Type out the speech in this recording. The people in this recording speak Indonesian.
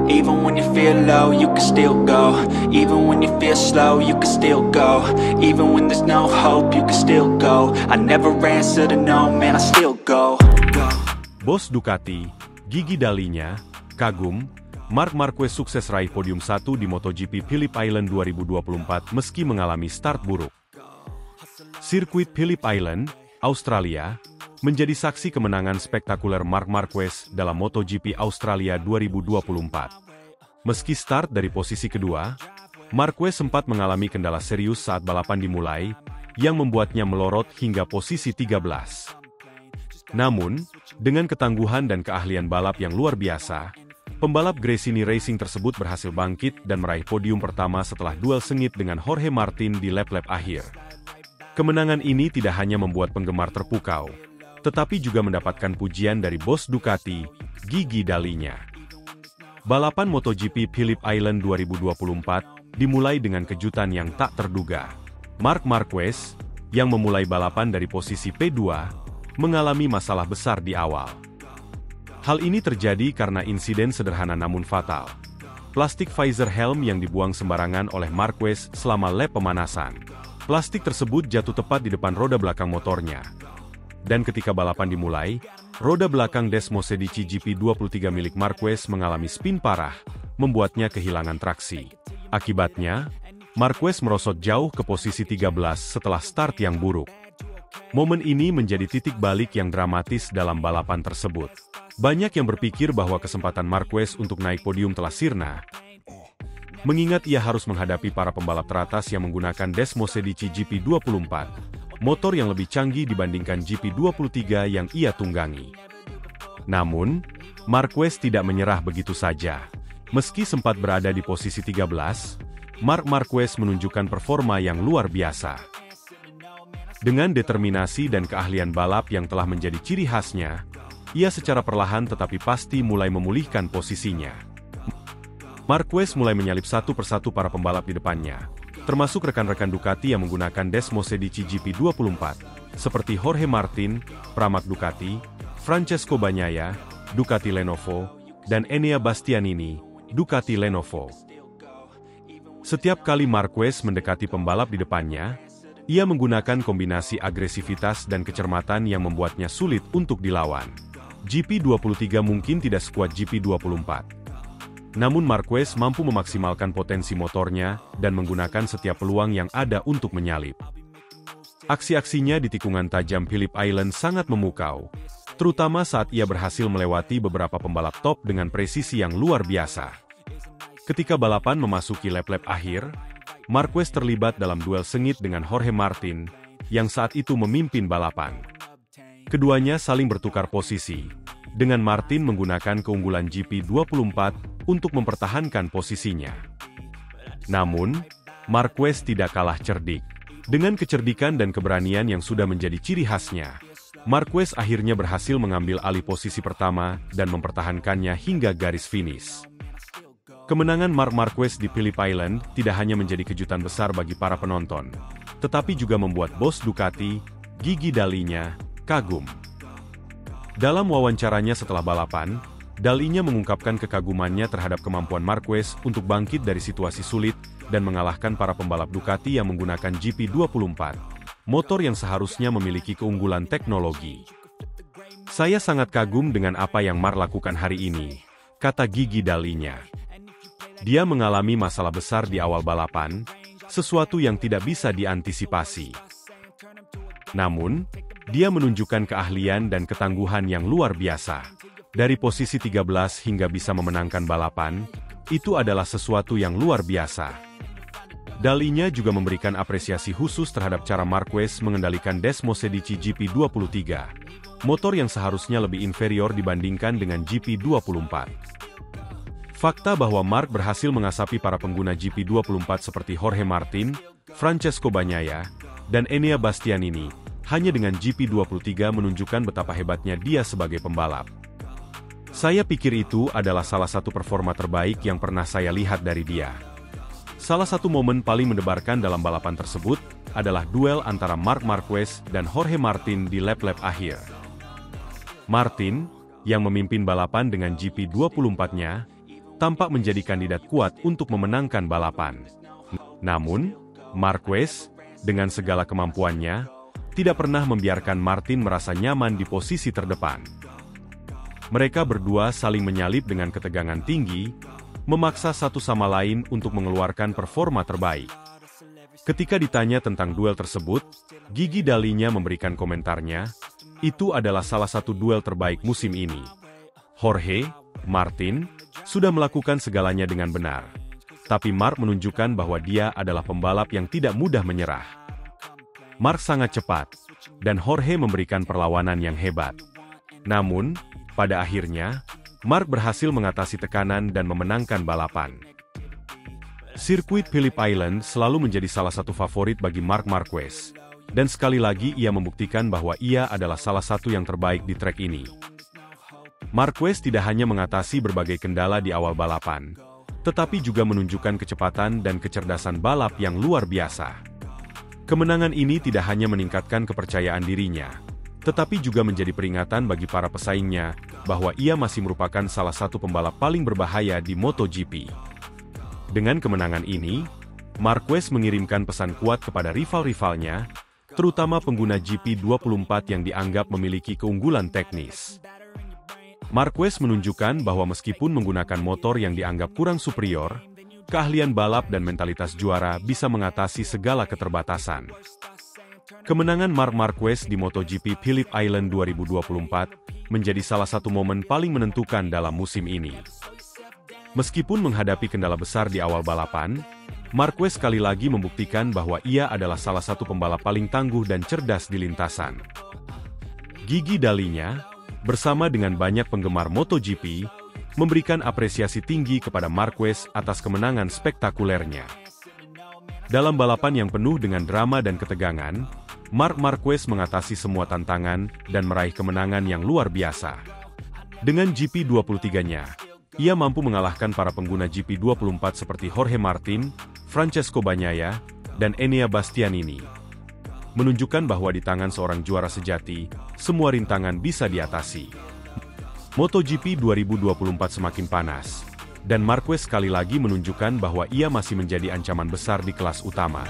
Even when you feel low, you can still go. Even when you feel slow, you can still go. Even when there's no hope, you can still go. I never answer to no, man, I still go. Bos Ducati, Gigi Dalinya, kagum, Marc Marquez sukses raih podium 1 di MotoGP Phillip Island 2024 meski mengalami start buruk. Sirkuit Phillip Island, Australia, menjadi saksi kemenangan spektakuler Marc Marquez dalam MotoGP Australia 2024. Meski start dari posisi kedua, Marquez sempat mengalami kendala serius saat balapan dimulai, yang membuatnya melorot hingga posisi 13. Namun, dengan ketangguhan dan keahlian balap yang luar biasa, pembalap Gresini Racing tersebut berhasil bangkit dan meraih podium pertama setelah duel sengit dengan Jorge Martin di lap-lap akhir. Kemenangan ini tidak hanya membuat penggemar terpukau, tetapi juga mendapatkan pujian dari bos Ducati, Gigi Dalinya. Balapan MotoGP Phillip Island 2024 dimulai dengan kejutan yang tak terduga. Marc Marquez, yang memulai balapan dari posisi P2, mengalami masalah besar di awal. Hal ini terjadi karena insiden sederhana namun fatal. Plastik visor helm yang dibuang sembarangan oleh Marquez selama lap pemanasan. Plastik tersebut jatuh tepat di depan roda belakang motornya. Dan ketika balapan dimulai, roda belakang Desmosedici GP23 milik Marquez mengalami spin parah, membuatnya kehilangan traksi. Akibatnya, Marquez merosot jauh ke posisi 13 setelah start yang buruk. Momen ini menjadi titik balik yang dramatis dalam balapan tersebut. Banyak yang berpikir bahwa kesempatan Marquez untuk naik podium telah sirna, mengingat ia harus menghadapi para pembalap teratas yang menggunakan Desmosedici GP24. Motor yang lebih canggih dibandingkan GP23 yang ia tunggangi. Namun, Marquez tidak menyerah begitu saja. Meski sempat berada di posisi 13, Marc Marquez menunjukkan performa yang luar biasa. Dengan determinasi dan keahlian balap yang telah menjadi ciri khasnya, ia secara perlahan tetapi pasti mulai memulihkan posisinya. Marquez mulai menyalip satu persatu para pembalap di depannya, termasuk rekan-rekan Ducati yang menggunakan Desmosedici GP24, seperti Jorge Martin, Pramac Ducati, Francesco Bagnaia, Ducati Lenovo, dan Enea Bastianini, Ducati Lenovo. Setiap kali Marquez mendekati pembalap di depannya, ia menggunakan kombinasi agresivitas dan kecermatan yang membuatnya sulit untuk dilawan. GP23 mungkin tidak sekuat GP24. Namun Marquez mampu memaksimalkan potensi motornya dan menggunakan setiap peluang yang ada untuk menyalip. Aksi-aksinya di tikungan tajam Phillip Island sangat memukau, terutama saat ia berhasil melewati beberapa pembalap top dengan presisi yang luar biasa. Ketika balapan memasuki lap-lap akhir, Marquez terlibat dalam duel sengit dengan Jorge Martin, yang saat itu memimpin balapan. Keduanya saling bertukar posisi, dengan Martin menggunakan keunggulan GP24 untuk mempertahankan posisinya. Namun, Marquez tidak kalah cerdik. Dengan kecerdikan dan keberanian yang sudah menjadi ciri khasnya, Marquez akhirnya berhasil mengambil alih posisi pertama dan mempertahankannya hingga garis finish. Kemenangan Marc Marquez di Phillip Island tidak hanya menjadi kejutan besar bagi para penonton, tetapi juga membuat bos Ducati, Gigi Dalinya, kagum. Dalam wawancaranya setelah balapan, Dalinya mengungkapkan kekagumannya terhadap kemampuan Marquez untuk bangkit dari situasi sulit dan mengalahkan para pembalap Ducati yang menggunakan GP24, motor yang seharusnya memiliki keunggulan teknologi. Saya sangat kagum dengan apa yang Marc lakukan hari ini, kata Gigi Dalinya. Dia mengalami masalah besar di awal balapan, sesuatu yang tidak bisa diantisipasi. Namun, dia menunjukkan keahlian dan ketangguhan yang luar biasa. Dari posisi 13 hingga bisa memenangkan balapan, itu adalah sesuatu yang luar biasa. Dalinya juga memberikan apresiasi khusus terhadap cara Marquez mengendalikan Desmosedici GP23, motor yang seharusnya lebih inferior dibandingkan dengan GP24. Fakta bahwa Marc berhasil mengasapi para pengguna GP24 seperti Jorge Martin, Francesco Bagnaia, dan Enea Bastianini, hanya dengan GP23 menunjukkan betapa hebatnya dia sebagai pembalap. Saya pikir itu adalah salah satu performa terbaik yang pernah saya lihat dari dia. Salah satu momen paling mendebarkan dalam balapan tersebut adalah duel antara Marc Marquez dan Jorge Martin di lap-lap akhir. Martin, yang memimpin balapan dengan GP24-nya, tampak menjadi kandidat kuat untuk memenangkan balapan. Namun, Marquez, dengan segala kemampuannya, tidak pernah membiarkan Martin merasa nyaman di posisi terdepan. Mereka berdua saling menyalip dengan ketegangan tinggi, memaksa satu sama lain untuk mengeluarkan performa terbaik. Ketika ditanya tentang duel tersebut, Gigi Dalinya memberikan komentarnya, itu adalah salah satu duel terbaik musim ini. Jorge, Martin, sudah melakukan segalanya dengan benar. Tapi Mark menunjukkan bahwa dia adalah pembalap yang tidak mudah menyerah. Mark sangat cepat, dan Jorge memberikan perlawanan yang hebat. Namun, pada akhirnya, Mark berhasil mengatasi tekanan dan memenangkan balapan. Sirkuit Phillip Island selalu menjadi salah satu favorit bagi Marc Marquez, dan sekali lagi ia membuktikan bahwa ia adalah salah satu yang terbaik di trek ini. Marquez tidak hanya mengatasi berbagai kendala di awal balapan, tetapi juga menunjukkan kecepatan dan kecerdasan balap yang luar biasa. Kemenangan ini tidak hanya meningkatkan kepercayaan dirinya, tetapi juga menjadi peringatan bagi para pesaingnya bahwa ia masih merupakan salah satu pembalap paling berbahaya di MotoGP. Dengan kemenangan ini, Marquez mengirimkan pesan kuat kepada rival-rivalnya, terutama pengguna GP24 yang dianggap memiliki keunggulan teknis. Marquez menunjukkan bahwa meskipun menggunakan motor yang dianggap kurang superior, keahlian balap dan mentalitas juara bisa mengatasi segala keterbatasan. Kemenangan Marc Marquez di MotoGP Phillip Island 2024 menjadi salah satu momen paling menentukan dalam musim ini. Meskipun menghadapi kendala besar di awal balapan, Marquez sekali lagi membuktikan bahwa ia adalah salah satu pembalap paling tangguh dan cerdas di lintasan. Gigi Dalinya, bersama dengan banyak penggemar MotoGP, memberikan apresiasi tinggi kepada Marquez atas kemenangan spektakulernya. Dalam balapan yang penuh dengan drama dan ketegangan, Marc Marquez mengatasi semua tantangan dan meraih kemenangan yang luar biasa. Dengan GP23-nya, ia mampu mengalahkan para pengguna GP24 seperti Jorge Martin, Francesco Bagnaia, dan Enea Bastianini. Menunjukkan bahwa di tangan seorang juara sejati, semua rintangan bisa diatasi. MotoGP 2024 semakin panas, dan Marquez sekali lagi menunjukkan bahwa ia masih menjadi ancaman besar di kelas utama.